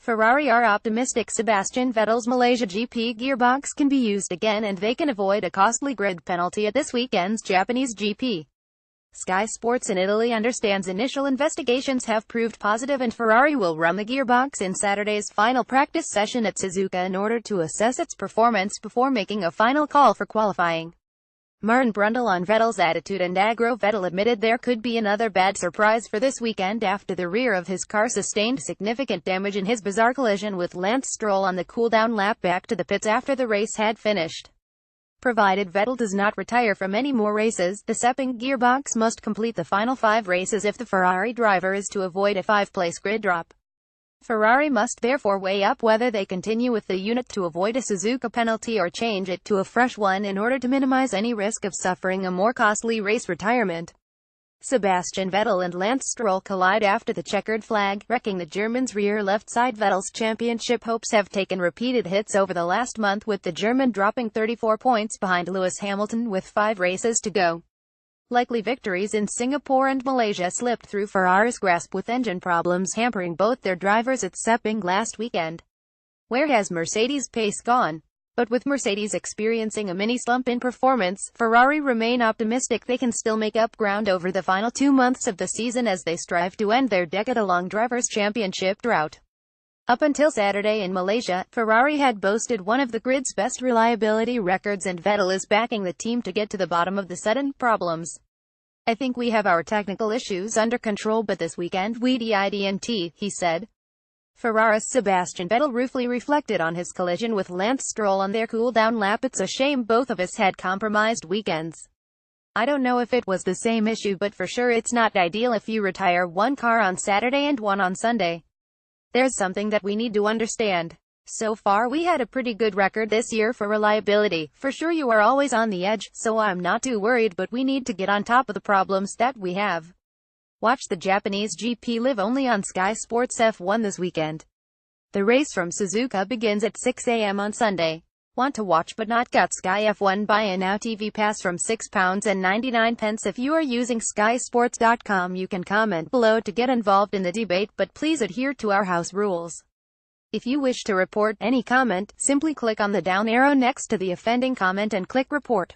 Ferrari are optimistic Sebastian Vettels Malaysia GP gearbox can be used again and they can avoid a costly grid penalty at this weekend's Japanese GP. Sky Sports in Italy understands initial investigations have proved positive and Ferrari will run the gearbox in Saturday's final practice session at Suzuka in order to assess its performance before making a final call for qualifying. Martin Brundle on Vettel's attitude and aggro. Vettel admitted there could be another bad surprise for this weekend after the rear of his car sustained significant damage in his bizarre collision with Lance Stroll on the cool-down lap back to the pits after the race had finished. Provided Vettel does not retire from any more races, the Sepang gearbox must complete the final 5 races if the Ferrari driver is to avoid a 5-place grid drop. Ferrari must therefore weigh up whether they continue with the unit to avoid a Suzuka penalty or change it to a fresh one in order to minimize any risk of suffering a more costly race retirement. Sebastian Vettel and Lance Stroll collide after the checkered flag, wrecking the German's rear left side. Vettel's championship hopes have taken repeated hits over the last month, with the German dropping 34 points behind Lewis Hamilton with 5 races to go. Likely victories in Singapore and Malaysia slipped through Ferrari's grasp, with engine problems hampering both their drivers at Sepang last weekend. Where has Mercedes' pace gone? But with Mercedes experiencing a mini slump in performance, Ferrari remain optimistic they can still make up ground over the final 2 months of the season as they strive to end their decade-long drivers' championship drought. Up until Saturday in Malaysia, Ferrari had boasted one of the grid's best reliability records and Vettel is backing the team to get to the bottom of the sudden problems. "I think we have our technical issues under control, but this weekend we didn't," he said. Ferrari's Sebastian Vettel ruefully reflected on his collision with Lance Stroll on their cool-down lap. "It's a shame both of us had compromised weekends. I don't know if it was the same issue, but for sure it's not ideal if you retire one car on Saturday and one on Sunday. There's something that we need to understand. So far we had a pretty good record this year for reliability. For sure you are always on the edge, so I'm not too worried, but we need to get on top of the problems that we have." Watch the Japanese GP live only on Sky Sports F1 this weekend. The race from Suzuka begins at 6 a.m. on Sunday. Want to watch but not got Sky F1? Buy a Now TV Pass from £6.99. If you are using skysports.com, you can comment below to get involved in the debate, but please adhere to our house rules. If you wish to report any comment, simply click on the down arrow next to the offending comment and click report.